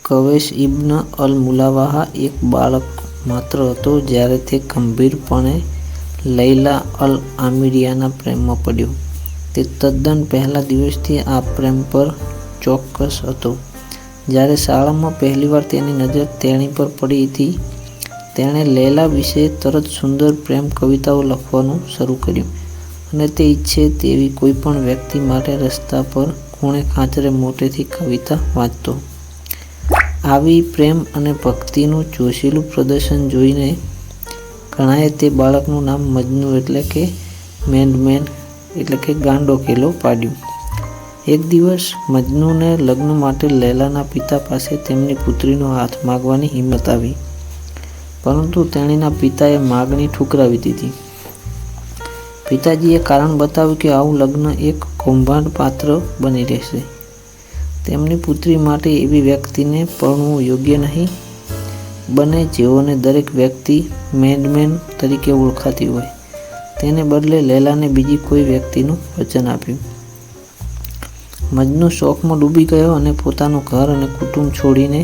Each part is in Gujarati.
કવેસ ઇબ્ન અલ મુલાવાહ એક બાળક માત્ર હતો જ્યારે તે ગંભીરપણે લૈલા અલ આમિરિયાના પ્રેમમાં પડ્યો. તે તદ્દન પહેલા દિવસથી આ પ્રેમ પર ચોક્કસ હતો. જ્યારે શાળામાં પહેલીવાર તેની નજર તેણી પર પડી હતી, તેણે લૈલા વિશે તરત સુંદર પ્રેમ કવિતાઓ લખવાનું શરૂ કર્યું અને તે ઈચ્છે તેવી કોઈપણ વ્યક્તિ માટે રસ્તા પર ખૂણે ખાંચરે મોટેથી કવિતા વાંચતો. આવી પ્રેમ અને ભક્તિનું જોશીલું પ્રદર્શન જોઈને ઘણાએ તે બાળકનું નામ મજનુ એટલે કે મેડમેન એટલે કે ગાંડો કેલો પાડ્યું. એક દિવસ મજનુને લગ્ન માટે લૈલાના પિતા પાસે તેમની પુત્રીનો હાથ માગવાની હિંમત આવી, પરંતુ તેણીના પિતાએ માગણી ઠુકરાવી દીધી. પિતાજીએ કારણ બતાવ્યું કે આવું લગ્ન એક કૌભાંડ પાત્ર બની રહેશે. તેમની પુત્રી માટે એવી વ્યક્તિને પરણવું યોગ્ય નહીં બને જેઓને દરેક વ્યક્તિ મેડમેન તરીકે ઓળખાતી હોય. તેને બદલે લૈલાને બીજી કોઈ વ્યક્તિનું વચન આપ્યું. મજનુ શોકમાં ડૂબી ગયો અને પોતાનું ઘર અને કુટુંબ છોડીને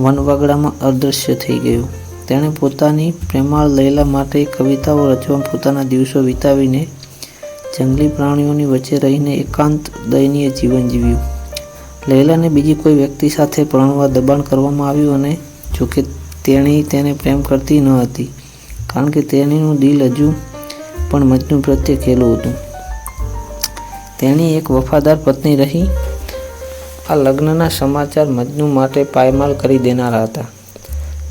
વનવાગડામાં અદૃશ્ય થઈ ગયો. તેણે પોતાની પ્રેમાળ લૈલા માટે કવિતાઓ રચવા પોતાના દિવસો વિતાવીને જંગલી પ્રાણીઓની વચ્ચે રહીને એકાંત દયનીય જીવન જીવ્યું. લૈલાને બીજી કોઈ વ્યક્તિ સાથે પરણવા દબાણ કરવામાં આવ્યું અને જોકે તેણી તેને પ્રેમ કરતી ન હતી, કારણ કે તેણીનું દિલ હજુ પણ મજનુ પ્રત્યે ખેલું હતું. તેણી એક વફાદાર પત્ની રહી. આ લગ્નના સમાચાર મજનુ માટે પાયમાલ કરી દેનારા હતા.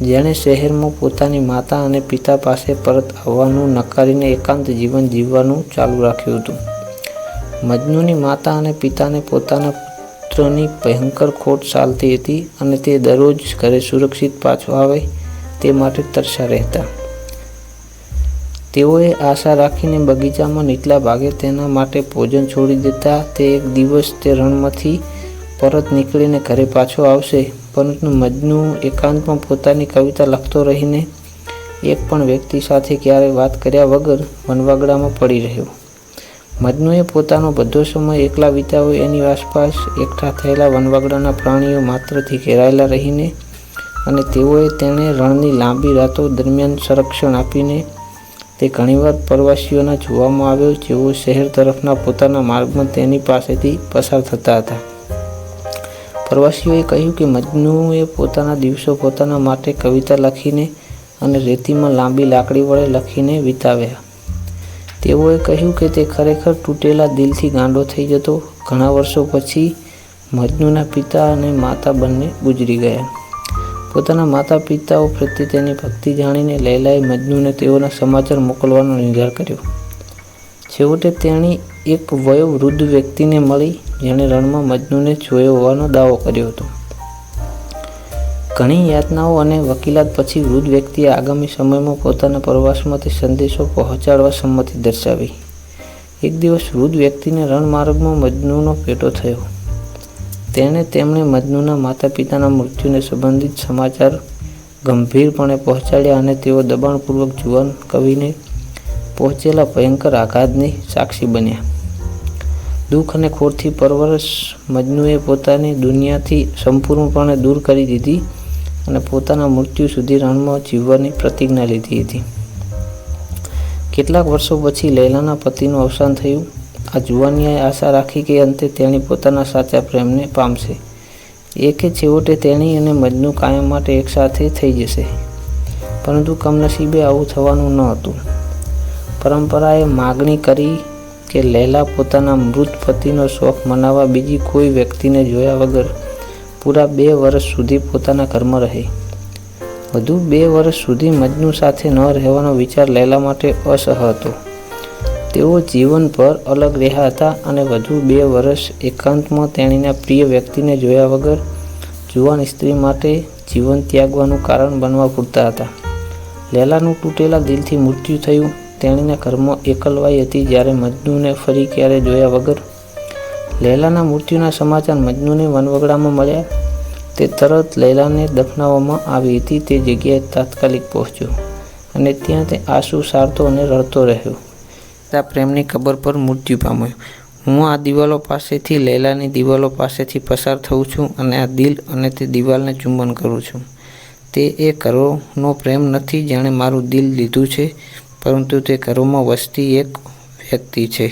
જેણે શહેરમાં પોતાની માતા અને પિતા પાસે પરત આવવાનું નકારીને એકાંત જીવન જીવવાનું ચાલુ રાખ્યું હતું. મજનુની માતા અને પિતાને પોતાના પુત્રની ભયંકર ખોટ ચાલતી હતી અને તે દરરોજ ઘરે સુરક્ષિત પાછો આવે તે માટે તરસ્યા રહેતા. તેઓએ આશા રાખીને બગીચામાં નીચલા ભાગે તેના માટે ભોજન છોડી દેતા. તે એક દિવસ તે રણમાંથી પરત નીકળીને ઘરે પાછો આવશે, પરંતુ મજનુ એકાંતમાં પોતાની કવિતા લખતો રહીને એક પણ વ્યક્તિ સાથે ક્યારેય વાત કર્યા વગર વનવાગડામાં પડી રહ્યો. મજનુએ પોતાનો બધો સમય એકલા વિતાવ્યો. એની આસપાસ એકઠા થયેલા વનવાગડાના પ્રાણીઓ માત્રથી ઘેરાયેલા રહીને અને તેઓએ તેણે રણની લાંબી રાતો દરમિયાન સંરક્ષણ આપીને તે ઘણીવાર પ્રવાસીઓના જોવામાં આવ્યો જેઓ શહેર તરફના પોતાના માર્ગમાં તેની પાસેથી પસાર થતા હતા. પ્રવાસીઓએ કહ્યું કે મજનુએ પોતાના દિવસો પોતાના માટે કવિતા લખીને અને રેતીમાં લાંબી લાકડી વડે લખીને વિતાવ્યા. તેઓએ કહ્યું કે તે ખરેખર તૂટેલા દિલથી ગાંડો થઈ જતો. ઘણા વર્ષો પછી મજનુના પિતા અને માતા બંને ગુજરી ગયા. પોતાના માતા પિતાઓ પ્રત્યે તેની ભક્તિ જાણીને લૈલાએ મજનુને તેઓના સમાચાર મોકલવાનો નિર્ધાર કર્યો. છેવટે તેણી એક વયોવૃદ્ધ વ્યક્તિને મળી જેણે રણમાં મજનુને જોયો હોવાનો દાવો કર્યો હતો. ઘણી યાતનાઓ અને વકીલાત પછી વૃદ્ધ વ્યક્તિએ આગામી સમયમાં પોતાના પ્રવાસમાં તે સંદેશો પહોંચાડવા સંમતિ દર્શાવી. એક દિવસ વૃદ્ધ વ્યક્તિને રણમાર્ગમાં મજનુનો ભેટો થયો. તેમણે મજનુના માતા પિતાના મૃત્યુને સંબંધિત સમાચાર ગંભીરપણે પહોંચાડ્યા અને તેઓ દબાણપૂર્વક જુવાન કવિને પહોંચેલા ભયંકર આઘાતની સાક્ષી બન્યા. દુઃખ અને ખોટથી પરવશ મજનુએ પોતાની દુનિયાથી સંપૂર્ણપણે દૂર કરી દીધી અને પોતાના મૃત્યુ સુધી રણમાં જીવવાની પ્રતિજ્ઞા લીધી હતી. કેટલાક વર્ષો પછી લૈલાના પતિનું અવસાન થયું. આ જુવાનિયાએ આશા રાખી કે અંતે તેણી પોતાના સાચા પ્રેમને પામશે, એ કે છેવટે તેણી અને મજનુ કાયમ માટે એકસાથે થઈ જશે. પરંતુ કમનસીબે આવું થવાનું ન હતું. પરંપરાએ માગણી કરી કે લૈલા પોતાના મૃત પતિનો શોખ મનાવવા બીજી કોઈ વ્યક્તિને જોયા વગર પૂરા 2 વર્ષ સુધી પોતાના ઘરમાં રહે. વધુ 2 વર્ષ સુધી મજનુ સાથે ન રહેવાનો વિચાર લૈલા માટે અસહ્ય હતો. તેઓ જીવન પર અલગ રહ્યા હતા અને વધુ 2 વર્ષ એકાંતમાં તેણીના પ્રિય વ્યક્તિને જોયા વગર જુવાન સ્ત્રી માટે જીવન ત્યાગવાનું કારણ બનવા પૂરતા હતા. લૈલાનું તૂટેલા દિલથી મૃત્યુ થયું. તેણીના ઘરમાં એકલવાઈ હતી. જ્યારે મજનુને ફરી ક્યારે જોયા વગર લૈલાના મૃત્યુના સમાચાર મજનુને વનવગડામાં મળ્યા. તે તરત લૈલાને દફનાવવામાં આવી હતી તે જગ્યાએ તાત્કાલિક પહોંચ્યો અને ત્યાં તે આંસુ સારતો અને રડતો રહ્યો. પ્રેમની કબર પર મૃત્યુ પામ્યો. હું આ દિવાલો પાસેથી લૈલાની દિવાલો પાસેથી પસાર થઉં છું અને આ દિલ અને તે દિવાલને ચુંબન કરું છું. તે એ ઘરોનો પ્રેમ નથી જેણે મારું દિલ લીધું છે, પરંતુ તે ઘરોમાં વસતી એક વ્યક્તિ છે.